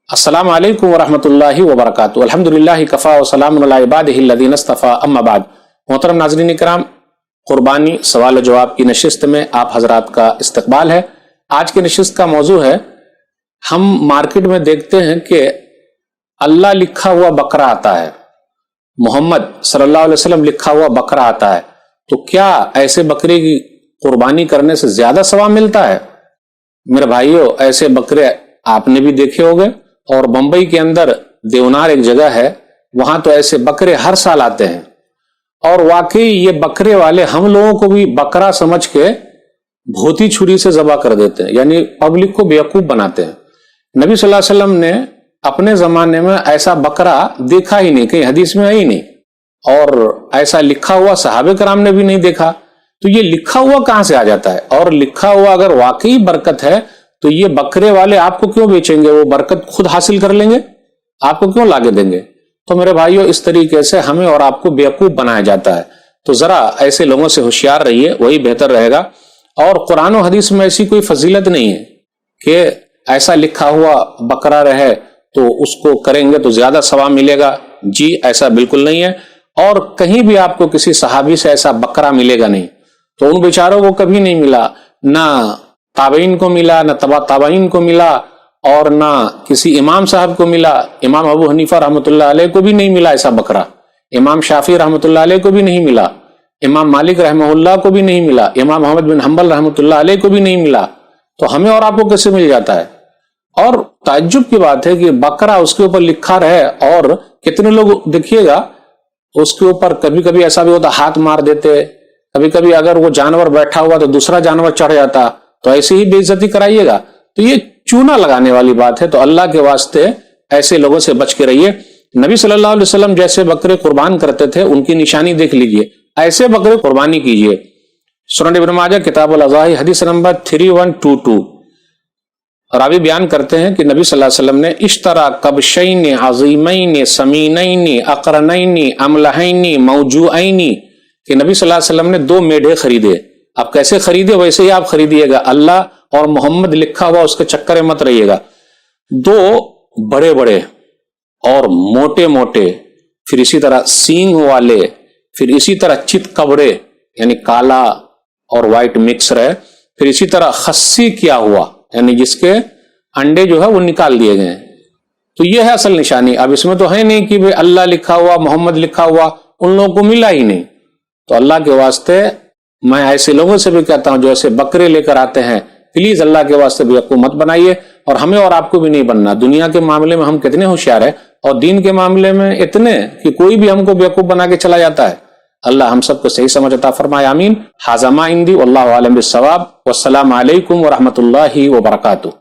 अस्सलामु अलैकुम वरहमतुल्लाहि वबरकातुहू। अल्हम्दुलिल्लाहि कफ़ा व सलामुन अला इबादिहि अल्लज़ीना इस्तफ़ा, अम्मा बाद। मोहतरम नाज़रीन इकराम, कुर्बानी सवाल जवाब की नशिस्त में आप हजरात का इस्तकबाल है। आज की नशिस्त का मौजू है, हम मार्केट में देखते हैं कि अल्लाह लिखा हुआ बकरा आता है, मोहम्मद सल्लल्लाहु अलैहि वसल्लम लिखा हुआ बकरा आता है, तो क्या ऐसे बकरे की कुर्बानी करने से ज्यादा सवाब मिलता है? मेरे भाइयों, ऐसे बकरे आपने भी देखे होंगे, और बंबई के अंदर देवनार एक जगह है, वहां तो ऐसे बकरे हर साल आते हैं। और वाकई ये बकरे वाले हम लोगों को भी बकरा समझ के भोती छुरी से जबा कर देते हैं, यानी पब्लिक को बेवकूफ बनाते हैं। नबी सल्लल्लाहु अलैहि वसल्लम ने अपने जमाने में ऐसा बकरा देखा ही नहीं, कहीं हदीस में ही नहीं, और ऐसा लिखा हुआ सहाबे कराम ने भी नहीं देखा। तो ये लिखा हुआ कहां से आ जाता है? और लिखा हुआ अगर वाकई बरकत है तो ये बकरे वाले आपको क्यों बेचेंगे? वो बरकत खुद हासिल कर लेंगे, आपको क्यों लाके देंगे? तो मेरे भाइयों, इस तरीके से हमें और आपको बेवकूफ बनाया जाता है। तो जरा ऐसे लोगों से होशियार रहिए, वही बेहतर रहेगा। और कुरान और हदीस में ऐसी कोई फजीलत नहीं है कि ऐसा लिखा हुआ बकरा रहे तो उसको करेंगे तो ज्यादा सवाब मिलेगा। जी, ऐसा बिल्कुल नहीं है। और कहीं भी आपको किसी सहाबी से ऐसा बकरा मिलेगा नहीं। तो उन बेचारों को कभी नहीं मिला, ना ताबईन को मिला, ना तबा ताबईन को मिला, और ना किसी इमाम साहब को मिला। इमाम अबू हनीफा रहमतुल्लाह अलैह को भी नहीं मिला ऐसा बकरा, इमाम शाफी रहमतुल्लाह अलैह को भी नहीं मिला, इमाम मालिक रहमहुल्लाह को भी नहीं मिला, इमाम अहमद बिन हंबल रहमतुल्लाह अलैह को भी नहीं मिला। तो हमें और आपको कैसे मिल जाता है? और ताज्जुब की बात है कि बकरा उसके ऊपर लिखा रहे, और कितने लोग देखिएगा उसके ऊपर कभी कभी ऐसा भी होता, हाथ मार देते, कभी कभी अगर वो जानवर बैठा हुआ तो दूसरा जानवर चढ़ जाता, तो ऐसे ही बेइज्जती कराइएगा। तो ये चूना लगाने वाली बात है। तो अल्लाह के वास्ते ऐसे लोगों से बच के रहिए। नबी सल्लल्लाहु अलैहि वसल्लम जैसे बकरे कुर्बान करते थे, उनकी निशानी देख लीजिए, ऐसे बकरे कुर्बानी कीजिए। सुनन इब्न माजा किताबुल अज़ाही हदीस नंबर 3122, रावी बयान करते हैं कि नबी सल्लल्लाहु अलैहि वसल्लम ने इश्तरा कबशैन अज़ीमैन समीनैन अक़रनैन अमलहैन मौजूअैन, कि नबी सल्लल्लाहु अलैहि वसल्लम ने दो मेढे खरीदे। आप कैसे खरीदे वैसे ही आप खरीदिएगा, अल्लाह और मोहम्मद लिखा हुआ उसके चक्कर में मत रहिएगा। दो बड़े बड़े और मोटे मोटे, फिर इसी तरह सींग वाले, फिर इसी तरह चित कबड़े यानी काला और व्हाइट मिक्स रहे, फिर इसी तरह खस्सी किया हुआ यानी जिसके अंडे जो है वो निकाल दिए गए। तो ये है असल निशानी। अब इसमें तो है नहीं कि भाई अल्लाह लिखा हुआ मोहम्मद लिखा हुआ, उन लोगों को मिला ही नहीं। तो अल्लाह के वास्ते मैं ऐसे लोगों से भी कहता हूं जो ऐसे बकरे लेकर आते हैं, प्लीज अल्लाह के वास्ते बेवकूफ मत बनाइए। और हमें और आपको भी नहीं बनना। दुनिया के मामले में हम कितने होशियार हैं, और दीन के मामले में इतने कि कोई भी हमको बेवकूफ बना के चला जाता है। अल्लाह हम सबको सही समझ अता फरमाए, आमीन। हाज़ा मा इंदी वल्लाहु आलम बिस्सवाब। वस्सलामु अलैकुम व रहमतुल्लाहि व बरकातुहू।